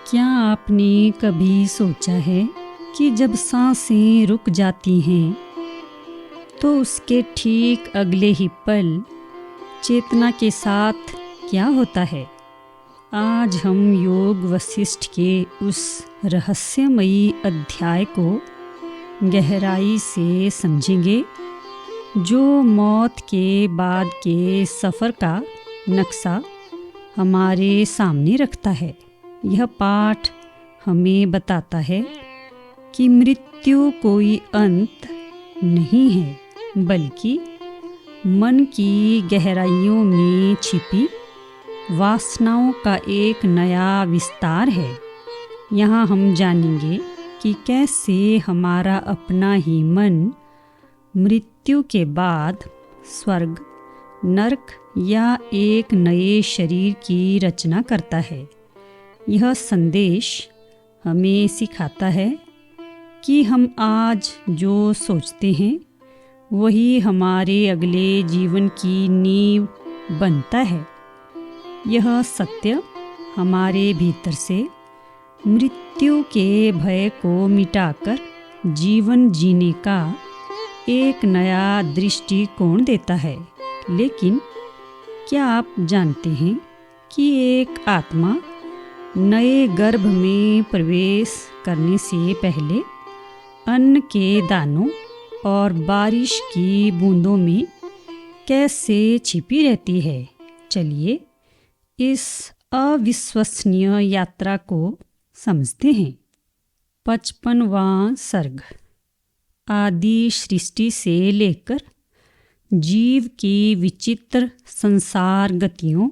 क्या आपने कभी सोचा है कि जब सांसें रुक जाती हैं तो उसके ठीक अगले ही पल चेतना के साथ क्या होता है? आज हम योग वशिष्ठ के उस रहस्यमयी अध्याय को गहराई से समझेंगे जो मौत के बाद के सफ़र का नक्शा हमारे सामने रखता है। यह पाठ हमें बताता है कि मृत्यु कोई अंत नहीं है, बल्कि मन की गहराइयों में छिपी वासनाओं का एक नया विस्तार है। यहाँ हम जानेंगे कि कैसे हमारा अपना ही मन मृत्यु के बाद स्वर्ग, नरक या एक नए शरीर की रचना करता है। यह संदेश हमें सिखाता है कि हम आज जो सोचते हैं वही हमारे अगले जीवन की नींव बनता है। यह सत्य हमारे भीतर से मृत्यु के भय को मिटाकर जीवन जीने का एक नया दृष्टिकोण देता है। लेकिन क्या आप जानते हैं कि एक आत्मा नए गर्भ में प्रवेश करने से पहले अन्न के दानों और बारिश की बूंदों में कैसे छिपी रहती है? चलिए इस अविश्वसनीय यात्रा को समझते हैं। 55वां सर्ग। आदि सृष्टि से लेकर जीव की विचित्र संसार गतियों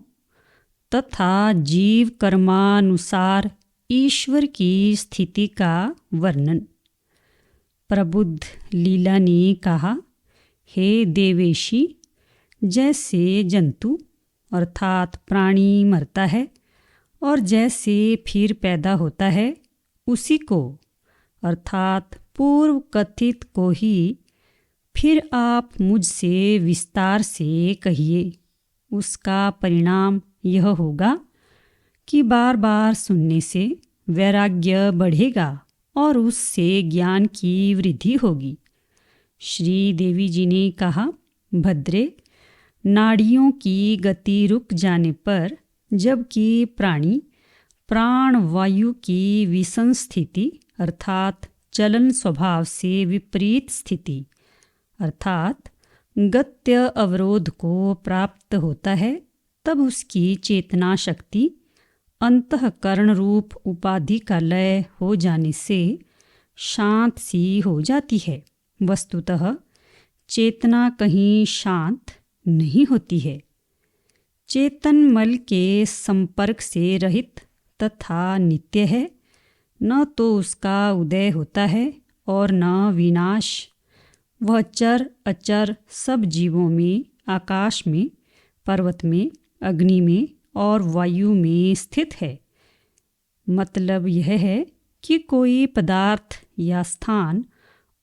तथा जीव कर्मानुसार ईश्वर की स्थिति का वर्णन। प्रबुद्ध लीला ने कहा, हे देवेशी, जैसे जंतु अर्थात प्राणी मरता है और जैसे फिर पैदा होता है, उसी को अर्थात पूर्व कथित को ही फिर आप मुझसे विस्तार से कहिए। उसका परिणाम यह होगा कि बार बार सुनने से वैराग्य बढ़ेगा और उससे ज्ञान की वृद्धि होगी। श्री देवी जी ने कहा, भद्रे, नाड़ियों की गति रुक जाने पर जबकि प्राणी प्राण वायु की विषम स्थिति अर्थात चलन स्वभाव से विपरीत स्थिति अर्थात गत्य अवरोध को प्राप्त होता है, तब उसकी चेतना शक्ति अंतःकरण रूप उपाधि का लय हो जाने से शांत सी हो जाती है। वस्तुतः चेतना कहीं शांत नहीं होती है। चेतन मल के संपर्क से रहित तथा नित्य है। न तो उसका उदय होता है और न विनाश। वह चर अचर सब जीवों में, आकाश में, पर्वत में, अग्नि में और वायु में स्थित है। मतलब यह है कि कोई पदार्थ या स्थान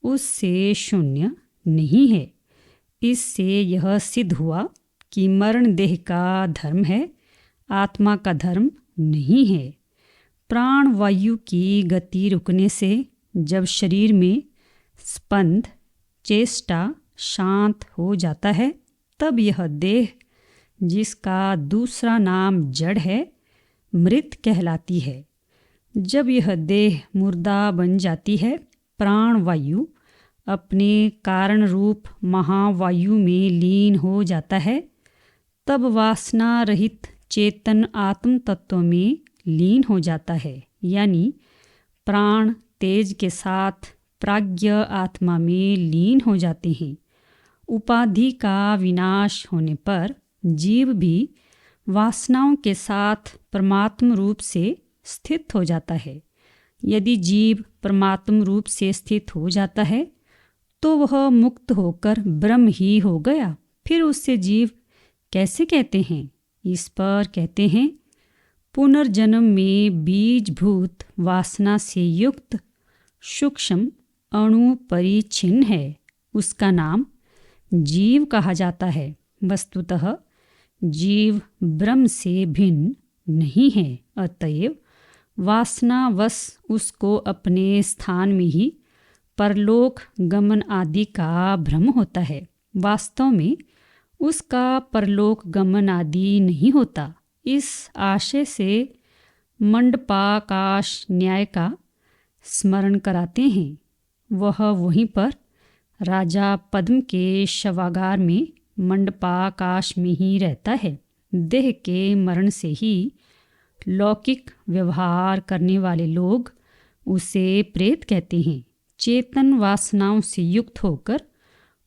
उससे शून्य नहीं है। इससे यह सिद्ध हुआ कि मरण देह का धर्म है, आत्मा का धर्म नहीं है। प्राण वायु की गति रुकने से जब शरीर में स्पंद चेष्टा शांत हो जाता है, तब यह देह, जिसका दूसरा नाम जड़ है, मृत कहलाती है। जब यह देह मुर्दा बन जाती है, प्राण वायु अपने कारण रूप महावायु में लीन हो जाता है। तब वासना रहित चेतन आत्म तत्व में लीन हो जाता है, यानी प्राण तेज के साथ प्राज्ञ आत्मा में लीन हो जाते हैं। उपाधि का विनाश होने पर जीव भी वासनाओं के साथ परमात्म रूप से स्थित हो जाता है। यदि जीव परमात्म रूप से स्थित हो जाता है तो वह मुक्त होकर ब्रह्म ही हो गया। फिर उससे जीव कैसे कहते हैं? इस पर कहते हैं, पुनर्जन्म में बीजभूत वासना से युक्त सूक्ष्म अणु परिच्छिन्न है। उसका नाम जीव कहा जाता है। वस्तुतः जीव ब्रह्म से भिन्न नहीं है। अतएव वासनावश उसको अपने स्थान में ही परलोक गमन आदि का भ्रम होता है। वास्तव में उसका परलोक गमन आदि नहीं होता। इस आशय से मंडपाकाश न्याय का स्मरण कराते हैं। वह वहीं पर राजा पद्म के शवागार में मंडपाकाश में ही रहता है। देह के मरण से ही लौकिक व्यवहार करने वाले लोग उसे प्रेत कहते हैं। चेतन वासनाओं से युक्त होकर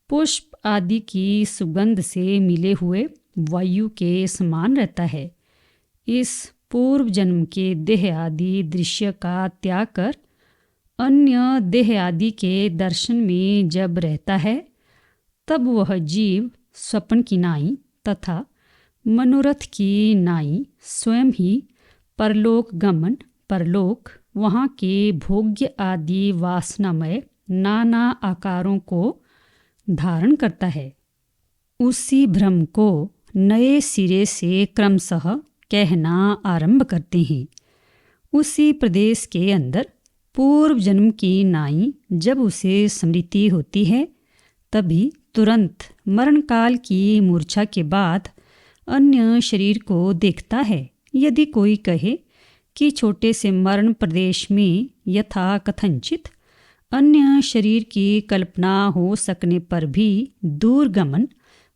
पुष्प आदि की सुगंध से मिले हुए वायु के समान रहता है। इस पूर्व जन्म के देह आदि दृश्य का त्याग कर अन्य देह आदि के दर्शन में जब रहता है, तब वह जीव स्वप्न की नाई तथा मनोरथ की नाई स्वयं ही परलोक गमन, परलोक, वहाँ के भोग्य आदि वासनामय नाना आकारों को धारण करता है। उसी भ्रम को नए सिरे से क्रमशः कहना आरंभ करते हैं। उसी प्रदेश के अंदर पूर्व जन्म की नाई जब उसे स्मृति होती है, तभी तुरंत मरण काल की मूर्छा के बाद अन्य शरीर को देखता है। यदि कोई कहे कि छोटे से मरण प्रदेश में यथा कथंचित अन्य शरीर की कल्पना हो सकने पर भी दूरगमन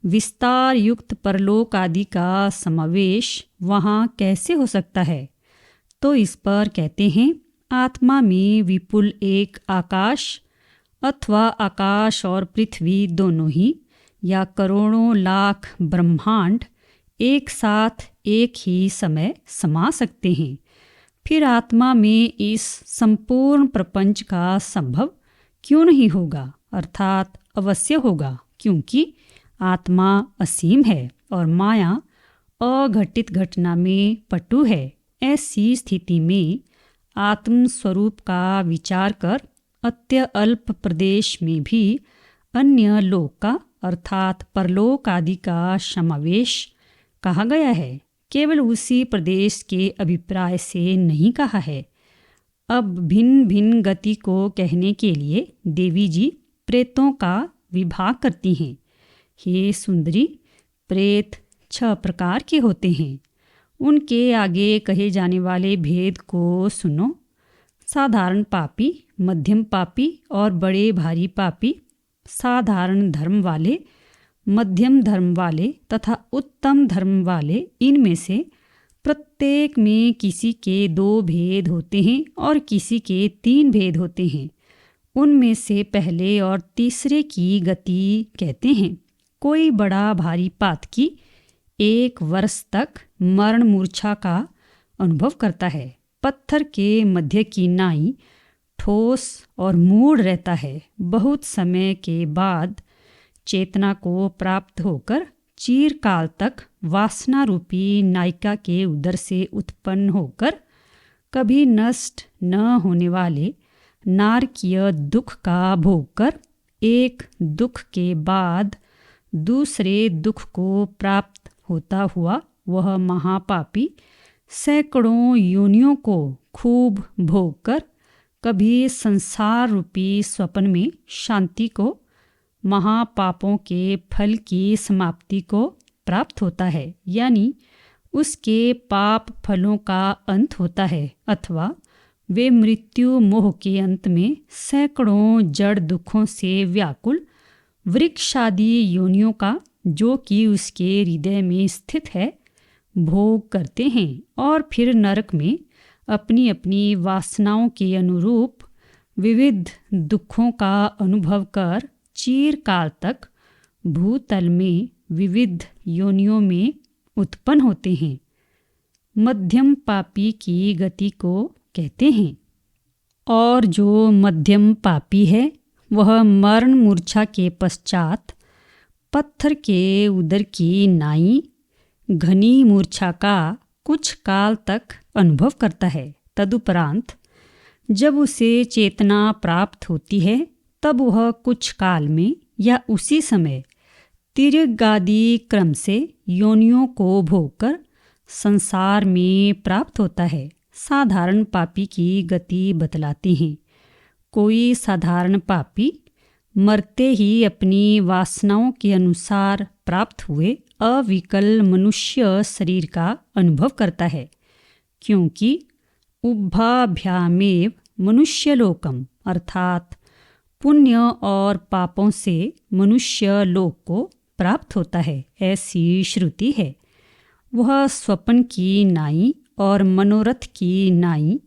विस्तार युक्त परलोक आदि का समावेश वहाँ कैसे हो सकता है, तो इस पर कहते हैं, आत्मा में विपुल एक आकाश अथवा आकाश और पृथ्वी दोनों ही या करोड़ों लाख ब्रह्मांड एक साथ एक ही समय समा सकते हैं। फिर आत्मा में इस संपूर्ण प्रपंच का संभव क्यों नहीं होगा, अर्थात अवश्य होगा, क्योंकि आत्मा असीम है और माया अघटित घटना में पटु है। ऐसी स्थिति में आत्म स्वरूप का विचार कर अत्य अल्प प्रदेश में भी अन्य लोक का अर्थात परलोक आदि का समावेश कहा गया है। केवल उसी प्रदेश के अभिप्राय से नहीं कहा है। अब भिन्न भिन्न गति को कहने के लिए देवी जी प्रेतों का विभाग करती हैं। हे सुंदरी, प्रेत 6 प्रकार के होते हैं। उनके आगे कहे जाने वाले भेद को सुनो। साधारण पापी, मध्यम पापी और बड़े भारी पापी, साधारण धर्म वाले, मध्यम धर्म वाले तथा उत्तम धर्म वाले, इनमें से प्रत्येक में किसी के 2 भेद होते हैं और किसी के 3 भेद होते हैं। उनमें से पहले और तीसरे की गति कहते हैं। कोई बड़ा भारी पातकी 1 वर्ष तक मरण मूर्छा का अनुभव करता है। पत्थर के मध्य की नाई ठोस और मूढ़ रहता है। बहुत समय के बाद चेतना को प्राप्त होकर चिरकाल तक वासना रूपी नायिका के उदर से उत्पन्न होकर कभी नष्ट न होने वाले नारकीय दुख का भोग कर एक दुख के बाद दूसरे दुख को प्राप्त होता हुआ वह महापापी सैकड़ों योनियों को खूब भोग कर कभी संसार रूपी स्वप्न में शांति को, महापापों के फल की समाप्ति को प्राप्त होता है, यानी उसके पाप फलों का अंत होता है, अथवा वे मृत्यु मोह के अंत में सैकड़ों जड़ दुखों से व्याकुल वृक्षादि योनियों का, जो कि उसके हृदय में स्थित है, भोग करते हैं और फिर नरक में अपनी अपनी वासनाओं के अनुरूप विविध दुखों का अनुभव कर चिरकाल तक भूतल में विविध योनियों में उत्पन्न होते हैं। मध्यम पापी की गति को कहते हैं। और जो मध्यम पापी है वह मरण मूर्छा के पश्चात पत्थर के उदर की नाई घनी मूर्छा का कुछ काल तक अनुभव करता है। तदुपरांत जब उसे चेतना प्राप्त होती है तब वह कुछ काल में या उसी समय तिर्यगादि क्रम से योनियों को भोग कर संसार में प्राप्त होता है। साधारण पापी की गति बतलाते हैं। कोई साधारण पापी मरते ही अपनी वासनाओं के अनुसार प्राप्त हुए अविकल मनुष्य शरीर का अनुभव करता है, क्योंकि उभयाभ्यामेव मनुष्यलोकम अर्थात पुण्य और पापों से मनुष्य लोक को प्राप्त होता है, ऐसी श्रुति है। वह स्वप्न की नाई और मनोरथ की नाई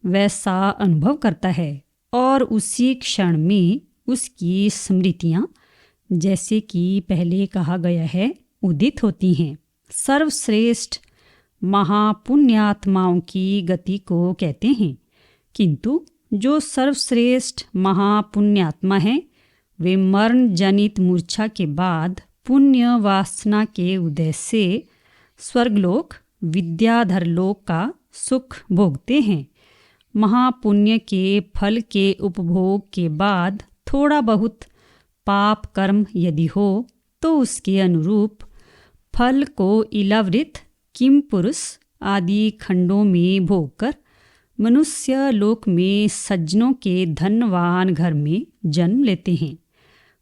वैसा अनुभव करता है और उसी क्षण में उसकी स्मृतियाँ, जैसे कि पहले कहा गया है, उदित होती हैं। सर्वश्रेष्ठ महापुण्यात्माओं की गति को कहते हैं, किंतु जो सर्वश्रेष्ठ महापुण्यात्मा हैं वे मरण जनित मूर्छा के बाद पुण्य वासना के उदय से स्वर्गलोक विद्याधर लोक का सुख भोगते हैं। महापुण्य के फल के उपभोग के बाद थोड़ा बहुत पाप कर्म यदि हो तो उसके अनुरूप फल को इलावृत किम पुरुष आदि खंडों में भोगकर मनुष्य लोक में सज्जनों के धनवान घर में जन्म लेते हैं।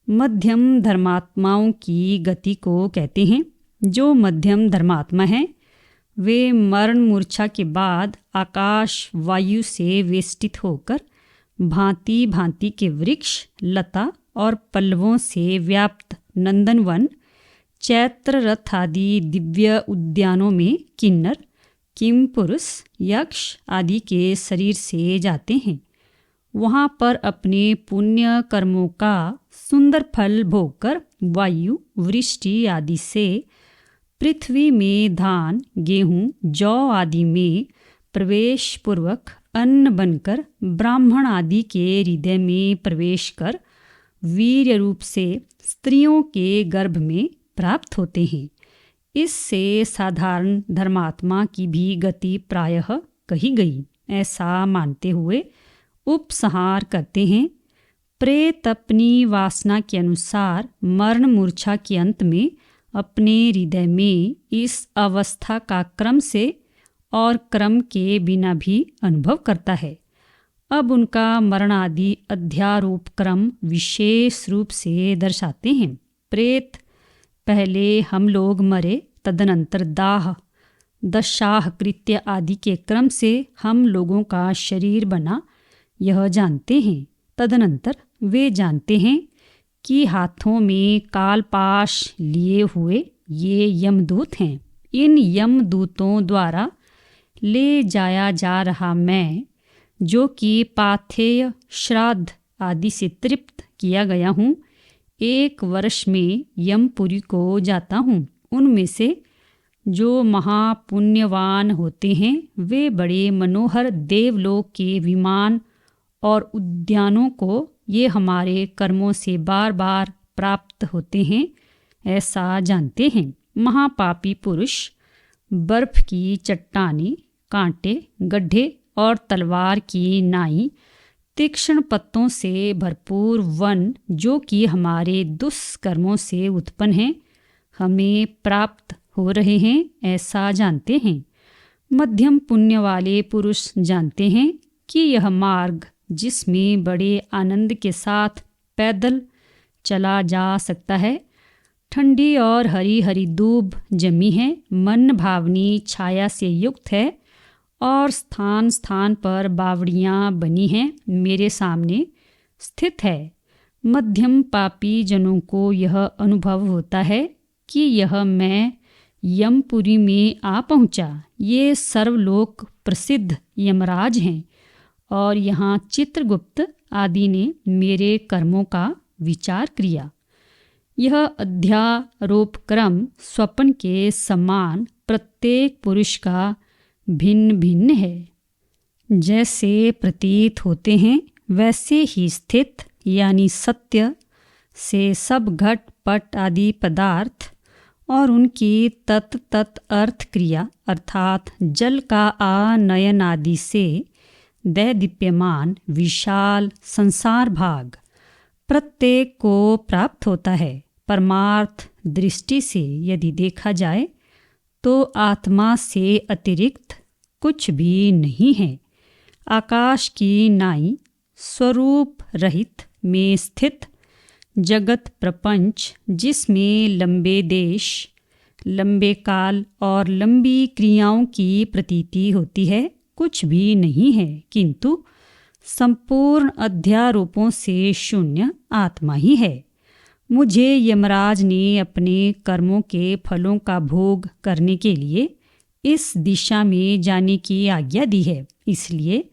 मध्यम धर्मात्माओं की गति को कहते हैं। जो मध्यम धर्मात्मा हैं वे मरण मूर्छा के बाद आकाश वायु से वेष्टित होकर भांति भांति के वृक्ष लता और पल्लवों से व्याप्त नंदनवन चैत्र रथ आदि दिव्य उद्यानों में किन्नर किम पुरुष यक्ष आदि के शरीर से जाते हैं। वहाँ पर अपने पुण्य कर्मों का सुंदर फल भोगकर वायु वृष्टि आदि से पृथ्वी में धान गेहूँ जौ आदि में प्रवेश पूर्वक अन्न बनकर ब्राह्मण आदि के हृदय में प्रवेश कर वीर्य रूप से स्त्रियों के गर्भ में प्राप्त होते हैं। इससे साधारण धर्मात्मा की भी गति प्रायः कही गई। ऐसा मानते हुए उपसंहार करते हैं। प्रेत अपनी वासना के अनुसार मरण मूर्छा के अंत में अपने हृदय में इस अवस्था का क्रम से और क्रम के बिना भी अनुभव करता है। अब उनका मरण आदि अध्यारोप क्रम विशेष रूप से दर्शाते हैं। प्रेत पहले हम लोग मरे, तदनंतर दाह दशाह कृत्य आदि के क्रम से हम लोगों का शरीर बना, यह जानते हैं। तदनंतर वे जानते हैं कि हाथों में कालपाश लिए हुए ये यमदूत हैं। इन यमदूतों द्वारा ले जाया जा रहा मैं, जो कि पाथेय श्राद्ध आदि से तृप्त किया गया हूँ, 1 वर्ष में यमपुरी को जाता हूँ। उनमें से जो महापुण्यवान होते हैं वे बड़े मनोहर देवलोक के विमान और उद्यानों को ये हमारे कर्मों से बार बार प्राप्त होते हैं, ऐसा जानते हैं। महापापी पुरुष बर्फ की चट्टानें, कांटे, गड्ढे और तलवार की नाई, तीक्ष्ण पत्तों से भरपूर वन, जो कि हमारे दुष्कर्मों से उत्पन्न हैं, हमें प्राप्त हो रहे हैं, ऐसा जानते हैं। मध्यम पुण्य वाले पुरुष जानते हैं कि यह मार्ग जिसमें बड़े आनंद के साथ पैदल चला जा सकता है, ठंडी और हरी हरी दूब जमी है, मन भावनी छाया से युक्त है और स्थान स्थान पर बावड़ियाँ बनी हैं, मेरे सामने स्थित है। मध्यम पापी जनों को यह अनुभव होता है कि यह मैं यमपुरी में आ पहुँचा। ये सर्वलोक प्रसिद्ध यमराज हैं और यहाँ चित्रगुप्त आदि ने मेरे कर्मों का विचार किया। यह अध्यारोप क्रम स्वप्न के समान प्रत्येक पुरुष का भिन्न भिन्न है। जैसे प्रतीत होते हैं वैसे ही स्थित यानी सत्य से सब घट पट आदि पदार्थ और उनकी तत् अर्थ क्रिया अर्थात जल का आनयन आदि से दैदीप्यमान विशाल संसार भाग प्रत्येक को प्राप्त होता है। परमार्थ दृष्टि से यदि देखा जाए तो आत्मा से अतिरिक्त कुछ भी नहीं है। आकाश की नाई स्वरूप रहित में स्थित जगत प्रपंच, जिसमें लंबे देश, लंबे काल और लंबी क्रियाओं की प्रतीति होती है, कुछ भी नहीं है, किंतु संपूर्ण अध्यारोपों से शून्य आत्मा ही है। मुझे यमराज ने अपने कर्मों के फलों का भोग करने के लिए इस दिशा में जाने की आज्ञा दी है। इसलिए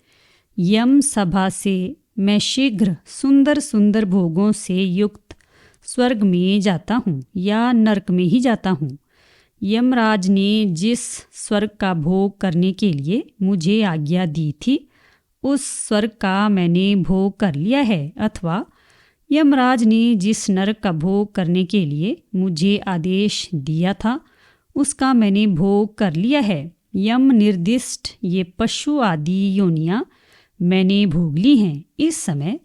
यम सभा से मैं शीघ्र सुंदर सुंदर भोगों से युक्त स्वर्ग में जाता हूँ या नरक में ही जाता हूँ। यमराज ने जिस स्वर्ग का भोग करने के लिए मुझे आज्ञा दी थी, उस स्वर्ग का मैंने भोग कर लिया है, अथवा यमराज ने जिस नरक का भोग करने के लिए मुझे आदेश दिया था, उसका मैंने भोग कर लिया है। यम निर्दिष्ट ये पशु आदि योनियां मैंने भोग ली हैं। इस समय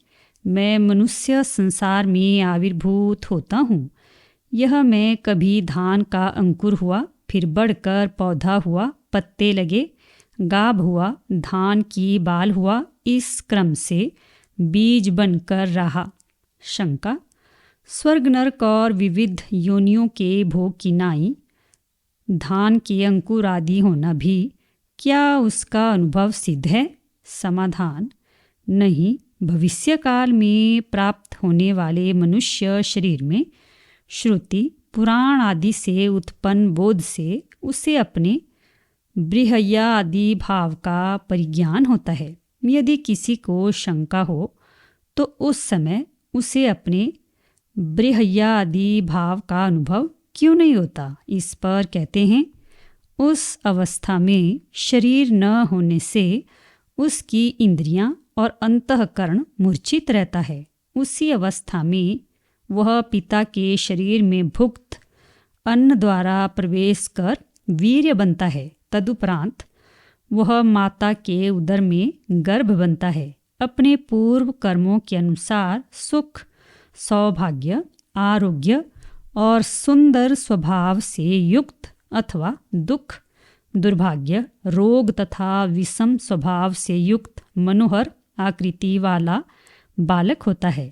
मैं मनुष्य संसार में आविर्भूत होता हूँ। यह मैं कभी धान का अंकुर हुआ, फिर बढ़कर पौधा हुआ, पत्ते लगे, गाभ हुआ, धान की बाल हुआ, इस क्रम से बीज बनकर रहा। शंका: स्वर्ग नरक और विविध योनियों के भोग की नाई धान के अंकुर आदि होना भी क्या उसका अनुभव सिद्ध है? समाधान: नहीं। भविष्य काल में प्राप्त होने वाले मनुष्य शरीर में श्रुति पुराण आदि से उत्पन्न बोध से उसे अपने बृहय्या आदि भाव का परिज्ञान होता है। यदि किसी को शंका हो तो उस समय उसे अपने बृहय्या आदि भाव का अनुभव क्यों नहीं होता? इस पर कहते हैं, उस अवस्था में शरीर न होने से उसकी इंद्रियां और अंतःकरण मूर्छित रहता है। उसी अवस्था में वह पिता के शरीर में भुक्त अन्न द्वारा प्रवेश कर वीर्य बनता है। तदुपरांत वह माता के उदर में गर्भ बनता है। अपने पूर्व कर्मों के अनुसार सुख, सौभाग्य, आरोग्य और सुंदर स्वभाव से युक्त अथवा दुख, दुर्भाग्य, रोग तथा विषम स्वभाव से युक्त मनोहर आकृति वाला बालक होता है।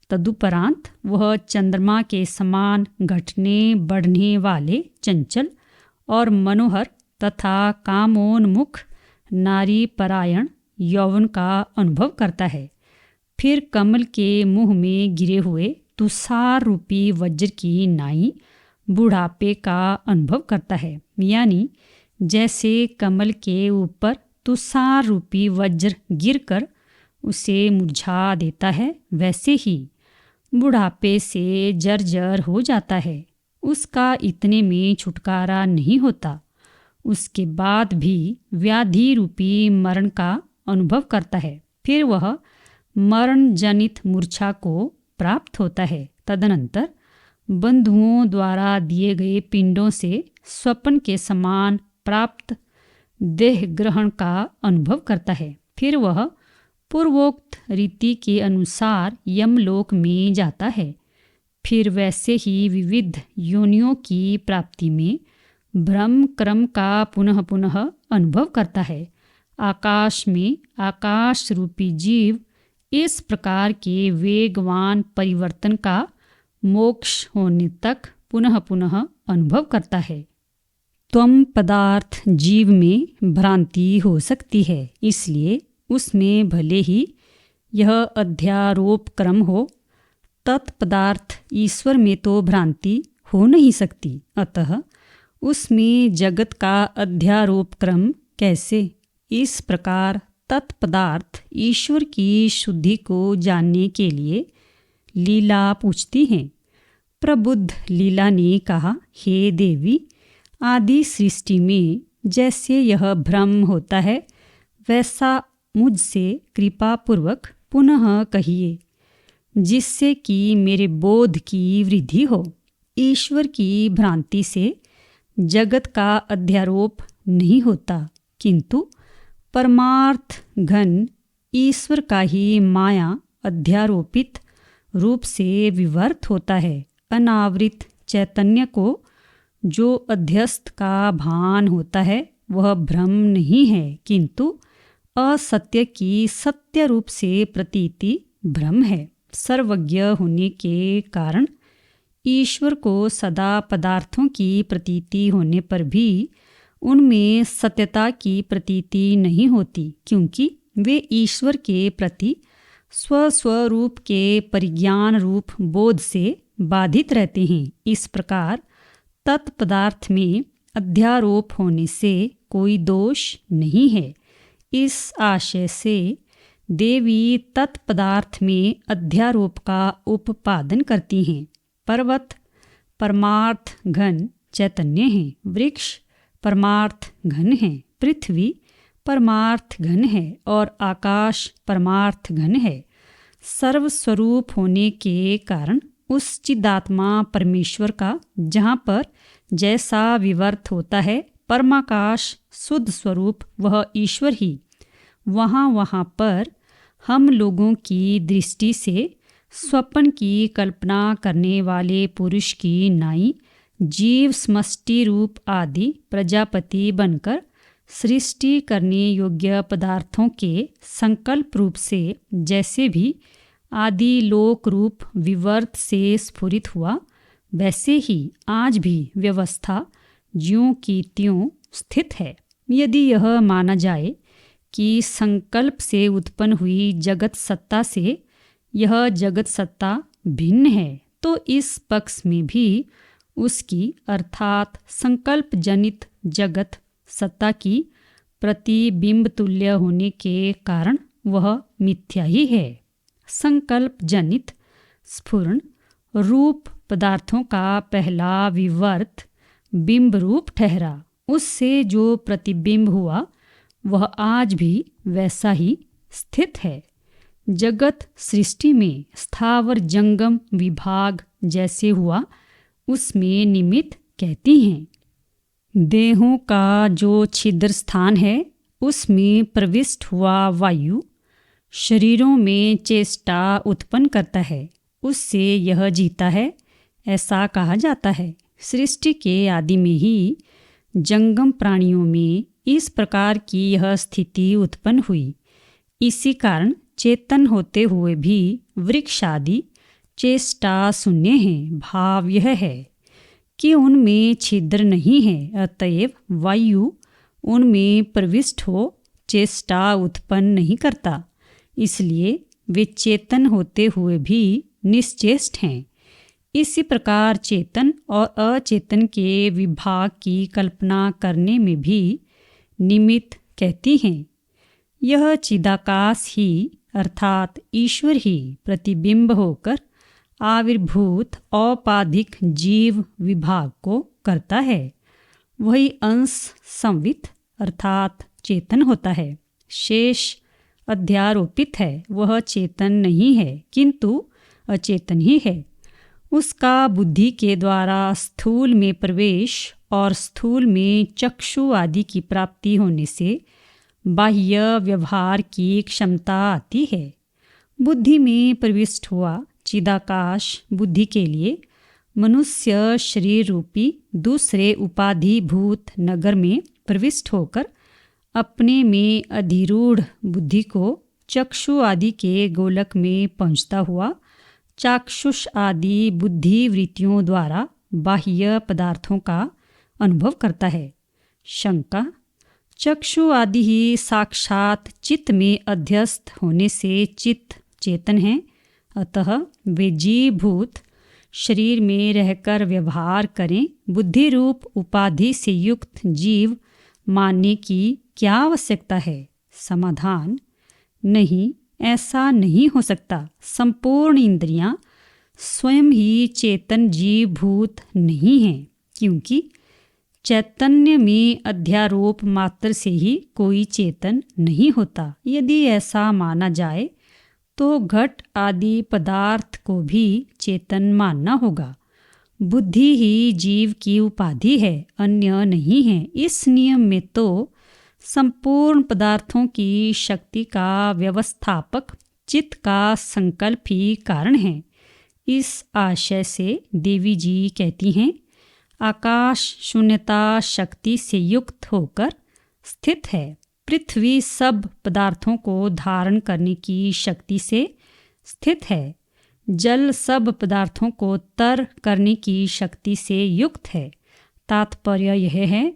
तदुपरांत वह चंद्रमा के समान घटने बढ़ने वाले चंचल और मनोहर तथा कामोन्मुख नारी परायण यौवन का अनुभव करता है। फिर कमल के मुंह में गिरे हुए तुषार रूपी वज्र की नाई बुढ़ापे का अनुभव करता है। यानी जैसे कमल के ऊपर तुषार रूपी वज्र गिरकर उसे मुरझा देता है, वैसे ही बुढ़ापे से जर्जर हो जाता है। उसका इतने में छुटकारा नहीं होता। उसके बाद भी व्याधि रूपी मरण का अनुभव करता है। फिर वह मरण जनित मूर्छा को प्राप्त होता है। तदनंतर बंधुओं द्वारा दिए गए पिंडों से स्वप्न के समान प्राप्त देह ग्रहण का अनुभव करता है। फिर वह पूर्वोक्त रीति के अनुसार यमलोक में जाता है। फिर वैसे ही विविध योनियों की प्राप्ति में भ्रम क्रम का पुनः पुनः अनुभव करता है। आकाश में आकाश रूपी जीव इस प्रकार के वेगवान परिवर्तन का मोक्ष होने तक पुनः पुनः अनुभव करता है। त्वम पदार्थ जीव में भ्रांति हो सकती है, इसलिए उसमें भले ही यह अध्यारोप क्रम हो, तत्पदार्थ ईश्वर में तो भ्रांति हो नहीं सकती। अतः उसमें जगत का अध्यारोप क्रम कैसे? इस प्रकार तत्पदार्थ ईश्वर की शुद्धि को जानने के लिए लीला पूछती हैं। प्रबुद्ध लीला ने कहा, हे देवी, आदि सृष्टि में जैसे यह भ्रम होता है, वैसा मुझसे कृपापूर्वक पुनः कहिए, जिससे कि मेरे बोध की वृद्धि हो। ईश्वर की भ्रांति से जगत का अध्यारोप नहीं होता, किंतु परमार्थ घन ईश्वर का ही माया अध्यारोपित रूप से विवर्त होता है। अनावृत चैतन्य को जो अध्यस्त का भान होता है, वह भ्रम नहीं है, किंतु असत्य की सत्य रूप से प्रतीति भ्रम है। सर्वज्ञ होने के कारण ईश्वर को सदा पदार्थों की प्रतीति होने पर भी उनमें सत्यता की प्रतीति नहीं होती, क्योंकि वे ईश्वर के प्रति स्वस्वरूप के परिज्ञान रूप बोध से बाधित रहते हैं। इस प्रकार तत्पदार्थ में अध्यारोप होने से कोई दोष नहीं है। इस आशय से देवी तत्पदार्थ में अध्यारोप का उपादन करती हैं। पर्वत परमार्थ घन चैतन्य है, वृक्ष परमार्थ घन है, पृथ्वी परमार्थ घन है और आकाश परमार्थ घन है। सर्वस्वरूप होने के कारण उस चिदात्मा परमेश्वर का जहाँ पर जैसा विवर्त होता है, परमाकाश शुद्ध स्वरूप वह ईश्वर ही, वहाँ पर हम लोगों की दृष्टि से स्वप्न की कल्पना करने वाले पुरुष की नाई जीव समष्टि रूप आदि प्रजापति बनकर सृष्टि करने योग्य पदार्थों के संकल्प रूप से जैसे भी आदि लोक रूप विवर्त से स्फुरित हुआ, वैसे ही आज भी व्यवस्था ज्यों की त्यों स्थित है। यदि यह माना जाए कि संकल्प से उत्पन्न हुई जगत सत्ता से यह जगत सत्ता भिन्न है, तो इस पक्ष में भी उसकी अर्थात संकल्प जनित जगत सत्ता की प्रतिबिंब तुल्य होने के कारण वह मिथ्या ही है। संकल्प जनित स्फुरण रूप पदार्थों का पहला विवर्त बिंब रूप ठहरा, उससे जो प्रतिबिंब हुआ वह आज भी वैसा ही स्थित है। जगत सृष्टि में स्थावर जंगम विभाग जैसे हुआ, उसमें निमित्त कहती हैं। देहों का जो छिद्र स्थान है उसमें प्रविष्ट हुआ वायु शरीरों में चेष्टा उत्पन्न करता है, उससे यह जीता है, ऐसा कहा जाता है। सृष्टि के आदि में ही जंगम प्राणियों में इस प्रकार की यह स्थिति उत्पन्न हुई। इसी कारण चेतन होते हुए भी वृक्ष आदि चेष्टा शून्य हैं। भाव यह है कि उनमें छिद्र नहीं है, अतएव वायु उनमें प्रविष्ट हो चेष्टा उत्पन्न नहीं करता, इसलिए वे चेतन होते हुए भी निश्चेष्ट हैं। इसी प्रकार चेतन और अचेतन के विभाग की कल्पना करने में भी निमित्त कहती हैं। यह चिदाकाश ही अर्थात ईश्वर ही प्रतिबिंब होकर आविर्भूत औपाधिक जीव विभाग को करता है। वही अंश संवित अर्थात चेतन होता है। शेष अध्यारोपित है, वह चेतन नहीं है किंतु अचेतन ही है। उसका बुद्धि के द्वारा स्थूल में प्रवेश और स्थूल में चक्षु आदि की प्राप्ति होने से बाह्य व्यवहार की क्षमता आती है। बुद्धि में प्रविष्ट हुआ चिदाकाश बुद्धि के लिए मनुष्य शरीर रूपी दूसरे उपाधिभूत नगर में प्रविष्ट होकर अपने में अधिरूढ़ बुद्धि को चक्षु आदि के गोलक में पहुँचता हुआ चाक्षुष आदि बुद्धि वृत्तियों द्वारा बाह्य पदार्थों का अनुभव करता है। शंका: चक्षु आदि ही साक्षात चित्त में अध्यस्त होने से चित्त चेतन है, अतः वे जीवभूत शरीर में रहकर व्यवहार करें, बुद्धि रूप उपाधि से युक्त जीव मानने की क्या आवश्यकता है? समाधान: नहीं, ऐसा नहीं हो सकता। संपूर्ण इंद्रियां स्वयं ही चेतन जीवभूत नहीं हैं, क्योंकि चैतन्य में अध्यारोप मात्र से ही कोई चेतन नहीं होता। यदि ऐसा माना जाए तो घट आदि पदार्थ को भी चेतन मानना होगा। बुद्धि ही जीव की उपाधि है, अन्य नहीं है। इस नियम में तो संपूर्ण पदार्थों की शक्ति का व्यवस्थापक चित्त का संकल्प ही कारण है। इस आशय से देवी जी कहती हैं, आकाश शून्यता शक्ति से युक्त होकर स्थित है। पृथ्वी सब पदार्थों को धारण करने की शक्ति से स्थित है। जल सब पदार्थों को तर करने की शक्ति से युक्त है। तात्पर्य यह है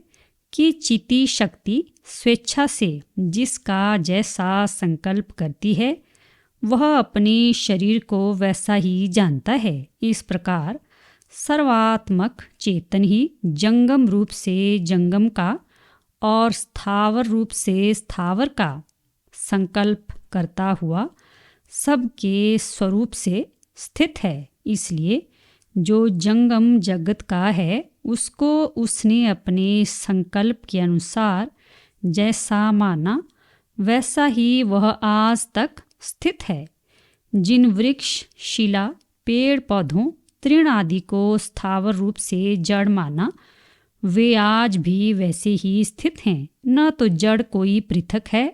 कि चिति शक्ति स्वेच्छा से जिसका जैसा संकल्प करती है वह अपने शरीर को वैसा ही जानता है। इस प्रकार सर्वात्मक चेतन ही जंगम रूप से जंगम का और स्थावर रूप से स्थावर का संकल्प करता हुआ सबके स्वरूप से स्थित है। इसलिए जो जंगम जगत का है उसको उसने अपने संकल्प के अनुसार जैसा माना वैसा ही वह आज तक स्थित है। जिन वृक्ष, शिला, पेड़ पौधों, तृण आदि को स्थावर रूप से जड़ माना वे आज भी वैसे ही स्थित हैं। न तो जड़ कोई पृथक है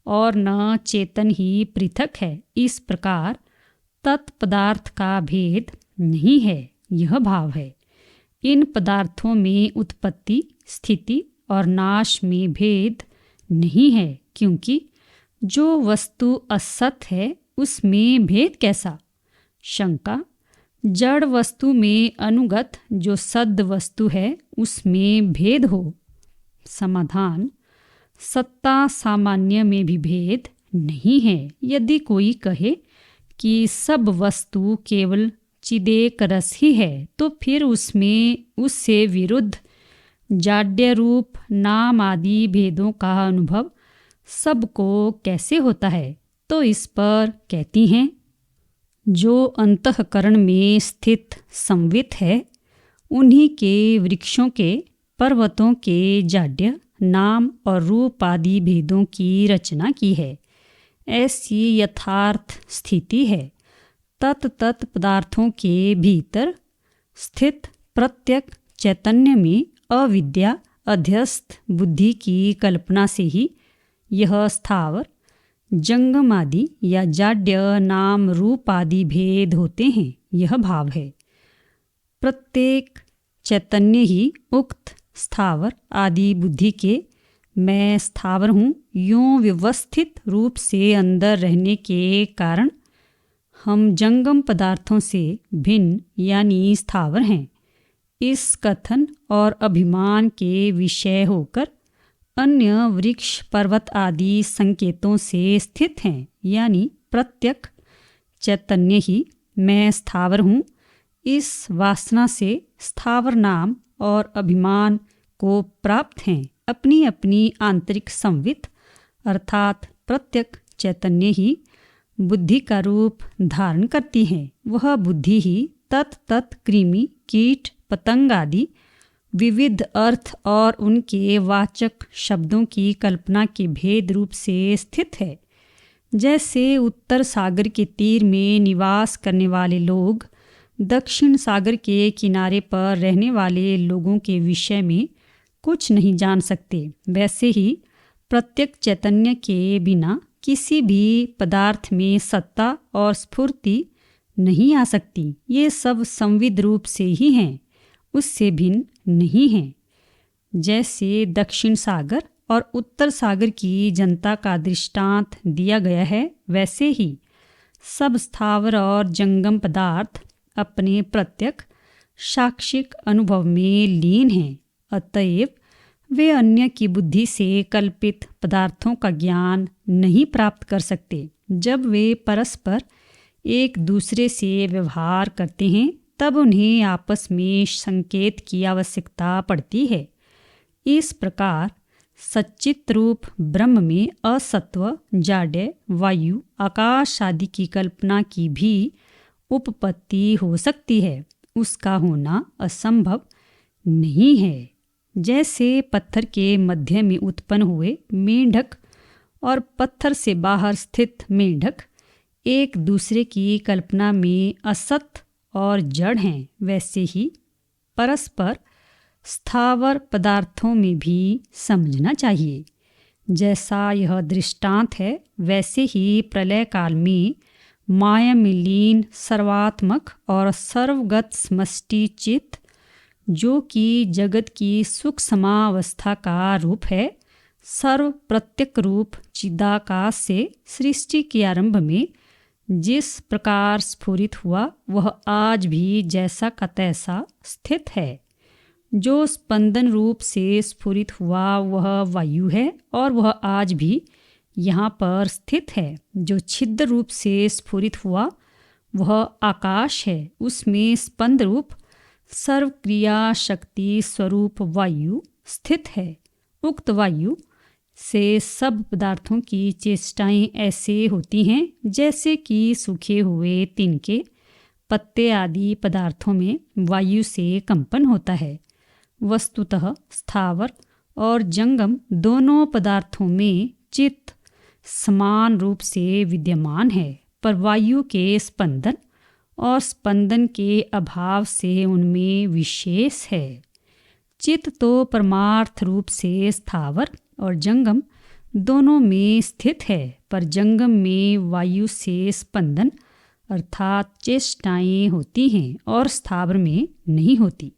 और न चेतन ही पृथक है। इस प्रकार तत्पदार्थ का भेद नहीं है, यह भाव है। इन पदार्थों में उत्पत्ति, स्थिति और नाश में भेद नहीं है, क्योंकि जो वस्तु असत है उसमें भेद कैसा? शंका। जड़ वस्तु में अनुगत जो सद वस्तु है उसमें भेद हो। समाधान। सत्ता सामान्य में भी भेद नहीं है। यदि कोई कहे कि सब वस्तु केवल चिदेक रस ही है तो फिर उसमें उससे विरुद्ध जाड्य रूप नाम आदि भेदों का अनुभव सबको कैसे होता है? तो इस पर कहती हैं, जो अंतःकरण में स्थित संवित है उन्हीं के वृक्षों के, पर्वतों के जाड्य, नाम और रूप आदि भेदों की रचना की है। ऐसी यथार्थ स्थिति है। तत् पदार्थों के भीतर स्थित प्रत्यक चैतन्य में अविद्या अध्यस्त बुद्धि की कल्पना से ही यह स्थावर, जंगम आदि या जाड्य, नाम, रूप आदि भेद होते हैं। यह भाव है। प्रत्येक चैतन्य ही उक्त स्थावर आदि बुद्धि के मैं स्थावर हूँ यूँ व्यवस्थित रूप से अंदर रहने के कारण हम जंगम पदार्थों से भिन्न यानी स्थावर हैं। इस कथन और अभिमान के विषय होकर अन्य वृक्ष, पर्वत आदि संकेतों से स्थित हैं, यानी प्रत्यक चैतन्य ही मैं स्थावर हूँ। इस वासना से स्थावर नाम और अभिमान को प्राप्त हैं। अपनी अपनी आंतरिक संवित अर्थात प्रत्यक चैतन्य ही बुद्धि का रूप धारण करती है। वह बुद्धि ही तत् कृमि, कीट, पतंग आदि विविध अर्थ और उनके वाचक शब्दों की कल्पना के भेद रूप से स्थित है। जैसे उत्तर सागर के तीर में निवास करने वाले लोग दक्षिण सागर के किनारे पर रहने वाले लोगों के विषय में कुछ नहीं जान सकते, वैसे ही प्रत्यक चैतन्य के बिना किसी भी पदार्थ में सत्ता और स्फूर्ति नहीं आ सकती। ये सब संविद रूप से ही हैं, उससे भिन्न नहीं हैं। जैसे दक्षिण सागर और उत्तर सागर की जनता का दृष्टांत दिया गया है, वैसे ही सब स्थावर और जंगम पदार्थ अपने प्रत्यक साक्षिक अनुभव में लीन हैं। अतएव वे अन्य की बुद्धि से कल्पित पदार्थों का ज्ञान नहीं प्राप्त कर सकते। जब वे परस्पर एक दूसरे से व्यवहार करते हैं तब उन्हें आपस में संकेत की आवश्यकता पड़ती है। इस प्रकार सच्चित रूप ब्रह्म में असत्व, जाड्य, वायु, आकाश आदि की कल्पना की भी उपपत्ति हो सकती है। उसका होना असंभव नहीं है। जैसे पत्थर के मध्य में उत्पन्न हुए मेंढक और पत्थर से बाहर स्थित मेंढक एक दूसरे की कल्पना में असत और जड़ हैं, वैसे ही परस्पर स्थावर पदार्थों में भी समझना चाहिए। जैसा यह दृष्टांत है, वैसे ही प्रलय काल में माया में लीन सर्वात्मक और सर्वगत समष्टि चित्त, जो कि जगत की सुख समावस्था का रूप है, सर्व प्रत्यक रूप चिदाकाश से सृष्टि के आरंभ में जिस प्रकार स्फुरित हुआ वह आज भी जैसा का तैसा स्थित है। जो स्पंदन रूप से स्फुरित हुआ वह वायु है और वह आज भी यहाँ पर स्थित है। जो छिद्र रूप से स्फुरित हुआ वह आकाश है, उसमें स्पंद रूप सर्व क्रिया शक्ति स्वरूप वायु स्थित है। उक्त वायु से सब पदार्थों की चेष्टाएं ऐसे होती हैं जैसे कि सूखे हुए तिनके पत्ते आदि पदार्थों में वायु से कंपन होता है। वस्तुतः स्थावर और जंगम दोनों पदार्थों में चित्त समान रूप से विद्यमान है, पर वायु के स्पंदन और स्पंदन के अभाव से उनमें विशेष है। चित्त तो परमार्थ रूप से स्थावर और जंगम दोनों में स्थित है, पर जंगम में वायु से स्पंदन अर्थात चेष्टाएं होती हैं और स्थावर में नहीं होती।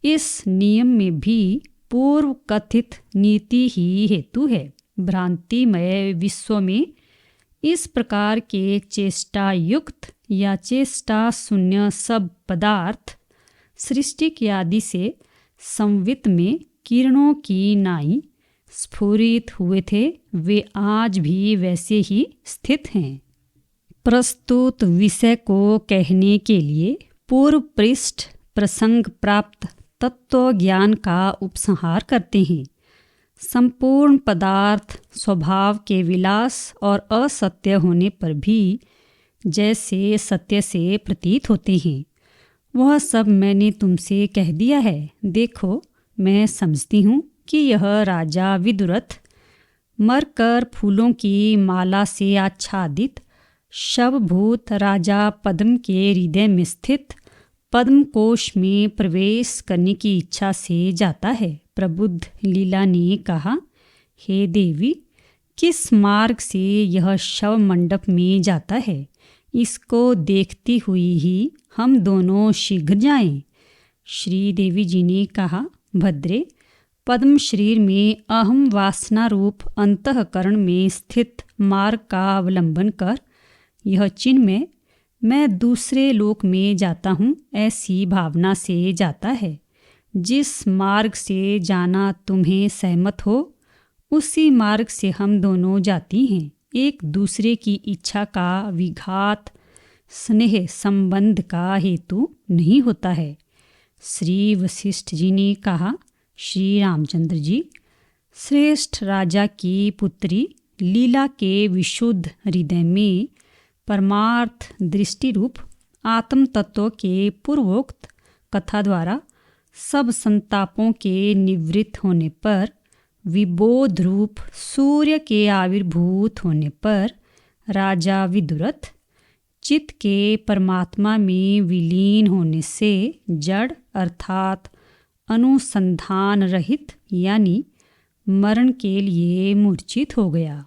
इस नियम में भी पूर्व कथित नीति ही हेतु है। भ्रांतिमय विश्व में इस प्रकार के चेष्टा युक्त या चेष्टा शून्य सब पदार्थ सृष्टि के आदि से संवित में किरणों की नाई स्फुरित हुए थे, वे आज भी वैसे ही स्थित हैं। प्रस्तुत विषय को कहने के लिए पूर्व पृष्ठ प्रसंग प्राप्त तत्व ज्ञान का उपसंहार करते हैं। संपूर्ण पदार्थ स्वभाव के विलास और असत्य होने पर भी जैसे सत्य से प्रतीत होते हैं, वह सब मैंने तुमसे कह दिया है। देखो, मैं समझती हूँ कि यह राजा विदुरथ मरकर फूलों की माला से आच्छादित शवभूत राजा पद्म के हृदय में स्थित पद्म कोश में प्रवेश करने की इच्छा से जाता है। प्रबुद्ध लीला ने कहा, हे देवी, किस मार्ग से यह शव मंडप में जाता है? इसको देखती हुई ही हम दोनों शीघ्र जाएं। श्री देवी जी ने कहा, भद्रे, पद्म शरीर में अहम वासना रूप अंतःकरण में स्थित मार्ग का अवलंबन कर यह चिन्मय मैं दूसरे लोक में जाता हूँ ऐसी भावना से जाता है। जिस मार्ग से जाना तुम्हें सहमत हो उसी मार्ग से हम दोनों जाती हैं। एक दूसरे की इच्छा का विघात स्नेह संबंध का हेतु नहीं होता है। श्री वशिष्ठ जी ने कहा, श्री रामचंद्र जी, श्रेष्ठ राजा की पुत्री लीला के विशुद्ध हृदय में परमार्थ दृष्टि रूप आत्म तत्व के पूर्वोक्त कथा द्वारा सब संतापों के निवृत्त होने पर, विबोध रूप सूर्य के आविर्भूत होने पर राजा विदुरथ चित्त के परमात्मा में विलीन होने से जड़ अर्थात अनुसंधान रहित यानी मरण के लिए मूर्छित हो गया।